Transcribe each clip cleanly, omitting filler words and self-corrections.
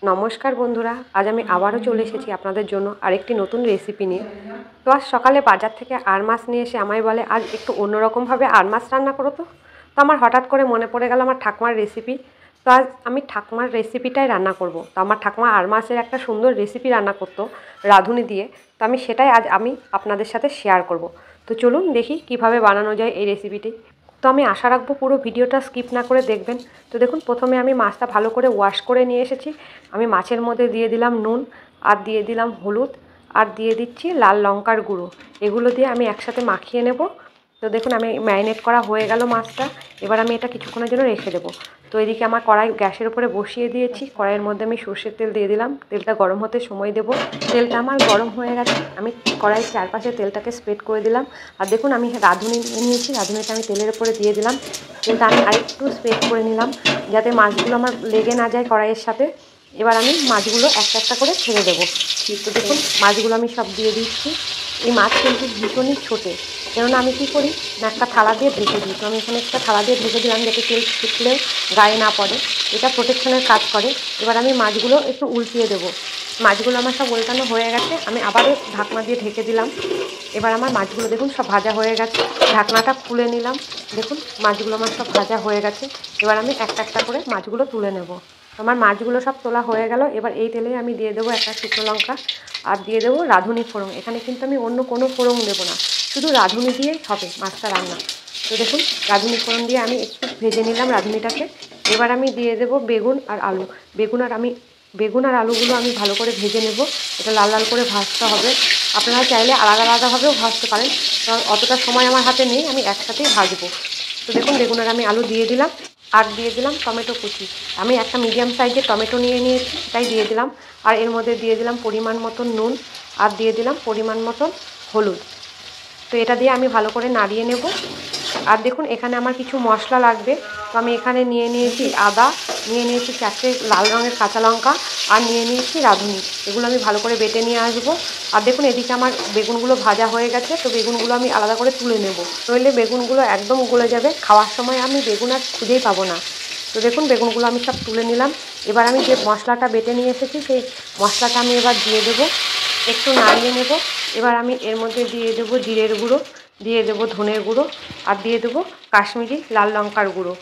নমস্কার বন্ধুরা, আজ আমি আবারও চলে এসেছি আপনাদের জন্য আরেকটি নতুন রেসিপি নিয়ে। তো আজ সকালে বাজার থেকে আর মাছ নিয়ে এসে আমায় বলে আজ একটু অন্যরকমভাবে আর মাছ রান্না করো। তো আমার হঠাৎ করে মনে পড়ে গেল আমার ঠাকুমার রেসিপি। তো আজ আমি ঠাকুমার রেসিপিটাই রান্না করব। তো আমার ঠাকুমা আর মাছের একটা সুন্দর রেসিপি রান্না করতো রাঁধুনি দিয়ে। তো আমি সেটাই আজ আমি আপনাদের সাথে শেয়ার করব। তো চলুন দেখি কিভাবে বানানো যায় এই রেসিপিটি। তো আমি আশা রাখবো পুরো ভিডিওটা স্কিপ না করে দেখবেন। তো দেখুন, প্রথমে আমি মাছটা ভালো করে ওয়াশ করে নিয়ে এসেছি। আমি মাছের মধ্যে দিয়ে দিলাম নুন, আর দিয়ে দিলাম হলুদ, আর দিয়ে দিচ্ছি লাল লঙ্কার গুঁড়ো। এগুলো দিয়ে আমি একসাথে মাখিয়ে নেব। তো দেখুন, আমি ম্যারিনেট করা হয়ে গেল মাছটা। এবার আমি এটা কিছুক্ষণের জন্য রেখে দেবো। তো এদিকে আমার কড়াই গ্যাসের উপরে বসিয়ে দিয়েছি। কড়াইয়ের মধ্যে আমি সর্ষের তেল দিয়ে দিলাম। তেলটা গরম হতে সময় দেবো। তেলটা আমার গরম হয়ে গেছে। আমি কড়াইয়ের চারপাশে তেলটাকে স্প্রেড করে দিলাম। আর দেখুন, আমি রাঁধুনি নিয়েছি। রাঁধুনিটা আমি তেলের উপরে দিয়ে দিলাম। তেলটা আমি আরেকটু স্প্রেড করে নিলাম যাতে মাছগুলো আমার লেগে না যায় কড়াইয়ের সাথে। এবার আমি মাছগুলো একটা একটা করে ছেড়ে দেবো। তো দেখুন, মাছগুলো আমি সব দিয়ে দিচ্ছি। এই মাছ কিন্তু ভীষণই ছোটে, কেননা আমি কী করি না, একটা থালা দিয়ে ঢেকে দিই। তো আমি এখানে একটা থালা দিয়ে ঢেকে দিলাম যাতে তেল ছিটলে গায়ে না পড়ে। এটা প্রোটেকশনের কাজ করে। এবার আমি মাছগুলো একটু উল্টিয়ে দেবো। মাছগুলো আমার সব উল্টানো হয়ে গেছে। আমি আবারও ঢাকনা দিয়ে ঢেকে দিলাম। এবার আমার মাছগুলো দেখুন সব ভাজা হয়ে গেছে। ঢাকনাটা খুলে নিলাম। দেখুন, মাছগুলো আমার সব ভাজা হয়ে গেছে। এবার আমি একটা একটা করে মাছগুলো তুলে নেব। আমার মাছগুলো সব তোলা হয়ে গেল। এবার এই তেলেই আমি দিয়ে দেবো একটা শুকনো লঙ্কা, আর দিয়ে দেবো রাঁধুনি ফোড়ন। এখানে কিন্তু আমি অন্য কোনো ফোড়ন দেবো না, শুধু রাঁধুনি দিয়েই হবে মাছটা রান্না। তো দেখুন, রাঁধুনি ফোড়ন দিয়ে আমি একটু ভেজে নিলাম রাঁধুনিটাকে। এবার আমি দিয়ে দেবো বেগুন আর আলু। বেগুন আর আলুগুলো আমি ভালো করে ভেজে নেব। এটা লাল লাল করে ভাজতে হবে। আপনারা চাইলে আলাদা আলাদাভাবেও ভাজতে পারেন, কারণ অতটা সময় আমার হাতে নেই, আমি একসাথেই ভাজবো। তো দেখুন, বেগুন আর আমি আলু দিয়ে দিলাম। আর দিয়ে দিলাম টমেটো কুচি। আমি একটা মিডিয়াম সাইজের টমেটো নিয়ে নিয়েছি, সেটাই দিয়ে দিলাম। আর এর মধ্যে দিয়ে দিলাম পরিমাণ মতন নুন, আর দিয়ে দিলাম পরিমাণ মতন হলুদ। তো এটা দিয়ে আমি ভালো করে নাড়িয়ে নেব। আর দেখুন, এখানে আমার কিছু মশলা লাগবে। তো আমি এখানে নিয়ে নিয়েছি আদা, নিয়ে নিয়েছি 4টে লাল রঙের কাঁচা লঙ্কা, আর নিয়ে নিয়েছি রাঁধুনি। এগুলো আমি ভালো করে বেটে নিয়ে আসবো। আর দেখুন, এদিকে আমার বেগুনগুলো ভাজা হয়ে গেছে। তো বেগুনগুলো আমি আলাদা করে তুলে নেব, নইলে বেগুনগুলো একদম গলে যাবে। খাওয়ার সময় আমি বেগুন আর খুঁজেই পাবো না। তো দেখুন, বেগুনগুলো আমি সব তুলে নিলাম। এবার আমি যে মশলাটা বেটে নিয়ে এসেছি সেই মশলাটা আমি এবার দিয়ে দেবো, একটু নাড়িয়ে নেব। এবার আমি এর মধ্যে দিয়ে দেবো জিরের গুঁড়ো, দিয়ে দেবো ধনের গুঁড়ো, আর দিয়ে দেবো কাশ্মীরি লাল লঙ্কার গুঁড়ো।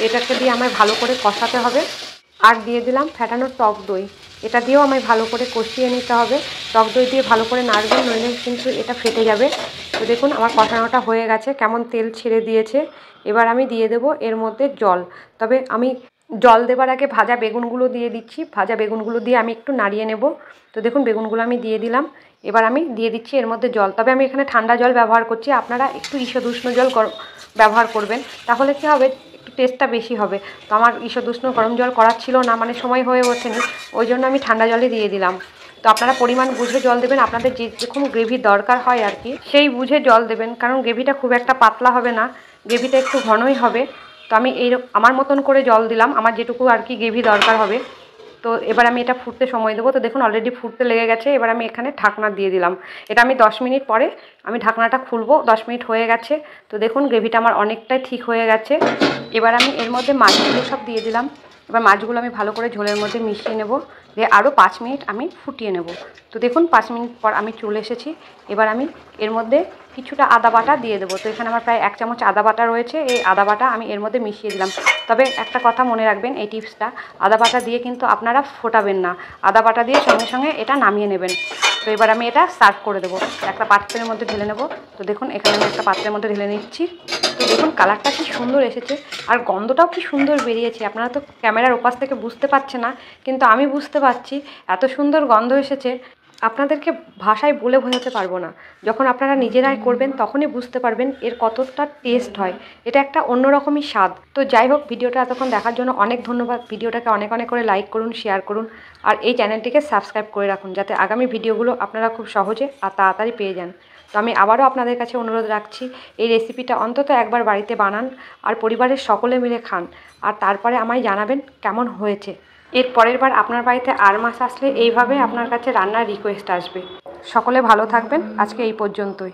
এটাকে দিয়ে আমায় ভালো করে কষাতে হবে। আর দিয়ে দিলাম ফ্যাটানো টক দই। এটা দিয়েও আমায় ভালো করে কষিয়ে নিতে হবে। টক দই দিয়ে ভালো করে নাড়বেন, নইলে কিন্তু এটা ফেটে যাবে। তো দেখুন, আমার কষানোটা হয়ে গেছে, কেমন তেল ছেড়ে দিয়েছে। এবার আমি দিয়ে দেবো এর মধ্যে জল। তবে আমি জল দেবার আগে ভাজা বেগুনগুলো দিয়ে দিচ্ছি। ভাজা বেগুনগুলো দিয়ে আমি একটু নাড়িয়ে নেব। তো দেখুন, বেগুনগুলো আমি দিয়ে দিলাম। এবার আমি দিয়ে দিচ্ছি এর মধ্যে জল। তবে আমি এখানে ঠান্ডা জল ব্যবহার করছি, আপনারা একটু ঈষদুষ্ণ জল ব্যবহার করবেন, তাহলে কী হবে, একটু টেস্টটা বেশি হবে। তো আমার ঈষদুষ্ণ গরম জল করার ছিল না, মানে সময় হয়ে ওঠেনি, ওই জন্য আমি ঠান্ডা জলই দিয়ে দিলাম। তো আপনারা পরিমাণ বুঝে জল দেবেন, আপনাদের যেরকম গ্রেভি দরকার হয় আর কি, সেই বুঝে জল দেবেন। কারণ গ্রেভিটা খুব একটা পাতলা হবে না, গ্রেভিটা একটু ঘনই হবে। তো আমি আমার মতন করে জল দিলাম, আমার যেটুকু আর কি গ্রেভি দরকার হবে। তো এবার আমি এটা ফুটতে সময় দেবো। তো দেখুন, অলরেডি ফুটতে লেগে গেছে। এবার আমি এখানে ঢাকনা দিয়ে দিলাম। এটা আমি 10 মিনিট পরে আমি ঢাকনাটা খুলবো। 10 মিনিট হয়ে গেছে। তো দেখুন, গ্রেভিটা আমার অনেকটাই ঠিক হয়ে গেছে। এবার আমি এর মধ্যে মাছগুলো সব দিয়ে দিলাম। এবার মাছগুলো আমি ভালো করে ঝোলের মধ্যে মিশিয়ে নেব, দিয়ে আরও 5 মিনিট আমি ফুটিয়ে নেব। তো দেখুন, 5 মিনিট পর আমি চলে এসেছি। এবার আমি এর মধ্যে কিছুটা আদা বাটা দিয়ে দেবো। তো এখানে আমার প্রায় 1 চামচ আদা বাটা রয়েছে। এই আদা বাটা আমি এর মধ্যে মিশিয়ে দিলাম। তবে একটা কথা মনে রাখবেন, এই টিপসটা, আদা বাটা দিয়ে কিন্তু আপনারা ফোটাবেন না। আদা বাটা দিয়ে সঙ্গে সঙ্গে এটা নামিয়ে নেবেন। তো এবার আমি এটা সার্ভ করে দেবো, একটা পাত্রের মধ্যে ঢেলে নেব। তো দেখুন, এখানে আমি একটা পাত্রের মধ্যে ঢেলে নিচ্ছি। তো দেখুন, কালারটা কি সুন্দর এসেছে, আর গন্ধটাও কি সুন্দর বেরিয়েছে। আপনারা তো ক্যামেরার ওপাশ থেকে বুঝতে পারছে না, কিন্তু আমি বুঝতে পারছি। এত সুন্দর গন্ধ এসেছে, আপনাদেরকে ভাষায় বলে বোঝাতে পারবো না। যখন আপনারা নিজেরাই করবেন তখনই বুঝতে পারবেন এর কতটা টেস্ট হয়। এটা একটা অন্যরকমই স্বাদ। তো যাই হোক, ভিডিওটা এতক্ষণ দেখার জন্য অনেক ধন্যবাদ। ভিডিওটাকে অনেক অনেক করে লাইক করুন, শেয়ার করুন, আর এই চ্যানেলটিকে সাবস্ক্রাইব করে রাখুন, যাতে আগামী ভিডিওগুলো আপনারা খুব সহজে আর তাড়াতাড়ি পেয়ে যান। তো আমি আবারও আপনাদের কাছে অনুরোধ রাখছি, এই রেসিপিটা অন্তত একবার বাড়িতে বানান, আর পরিবারের সকলে মিলে খান, আর তারপরে আমায় জানাবেন কেমন হয়েছে। এর পরের বার আপনার বাড়িতে আর মাছ আসলে এইভাবে আপনার কাছে রান্নার রিকোয়েস্ট আসবে। সকলে ভালো থাকবেন। আজকে এই পর্যন্তই।